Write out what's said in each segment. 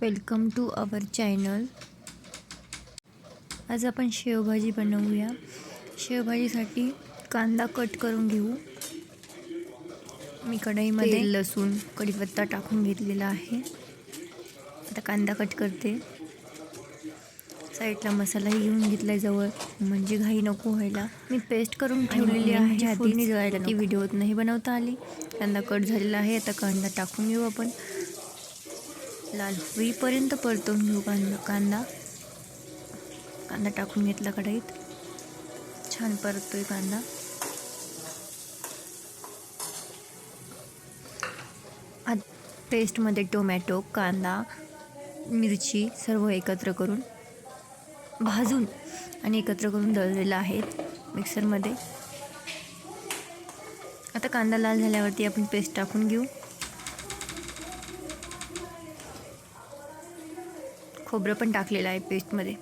Welcome to our channel. आज आपण शेवभाजी बनवूया. शेवभाजीसाठी कांदा कट करून घेऊ. मी कढईमध्ये लसूण कढीपत्ता टाकून घेतलेला आहे. आता कांदा कट करते. साईडला मसालाही घेऊन घेतलाय जवळ, म्हणजे घाई नको व्हायला. मी पेस्ट करून ठेवलेली आहे. फोडणी जळायला की व्हिडिओत नाही बनवता आली. कांदा कट झालेला आहे. आता कांदा टाकून घेऊ आपण. लाल होईपर्यंत परतवून घेऊ कांदा टाकून घेतला कढईत. छान परततोय कांदा. पेस्टमध्ये टोमॅटो, कांदा, मिरची सर्व एकत्र करून भाजून आणि एकत्र करून दळलेला आहे मिक्सरमध्ये. आता कांदा लाल झाल्यावरती आपण पेस्ट टाकून घेऊ. खोबरं पण टाकलेलं आहे पेस्टमध्ये.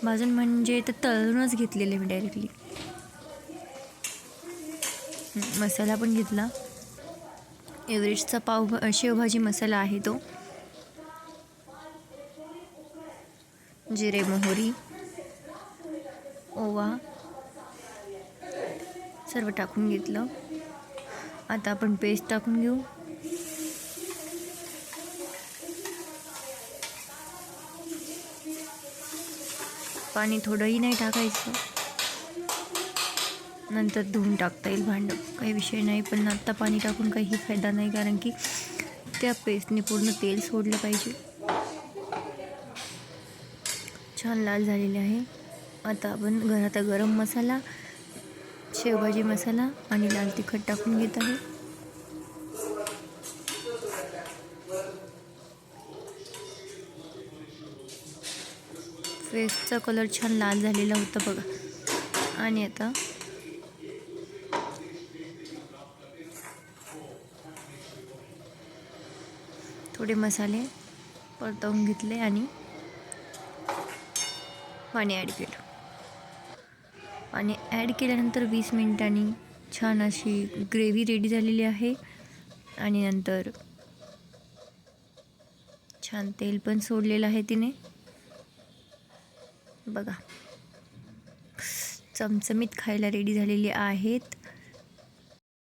भाजून म्हणजे तर तळूनच घेतलेले मी डायरेक्टली. मसाला पण घेतला. एव्हरेस्टचा शेवभाजी मसाला आहे तो. जिरे, मोहरी, ओवा सर्व टाकून घेतलं. आता आपण पेस्ट टाकून घेऊ. पाणी थोडंही नाही टाकायचं, नंतर धुवून टाकता येईल भांडं, काही विषय नाही. पण आत्ता पाणी टाकून काही फायदा नाही, कारण की त्या पेस्टने पूर्ण तेल सोडलं पाहिजे. छान लाल झालेले आहे. आता आपण घरात गरम मसाला, शेवभाजी मसाला आणि लाल तिखट टाकून घेत आहे. पेस्टचा कलर छान लाल झालेला होता बघा. आणि आता थोडे मसाले परतवून घेतले आणि पाणी ॲड केलं. पाणी ॲड केल्यानंतर 20 मिनिटांनी छान अशी ग्रेव्ही रेडी झालेली आहे. आणि नंतर छान तेल पण सोडलेलं आहे तिने बघा. चमचमीत खायला रेडी झालेली आहेत.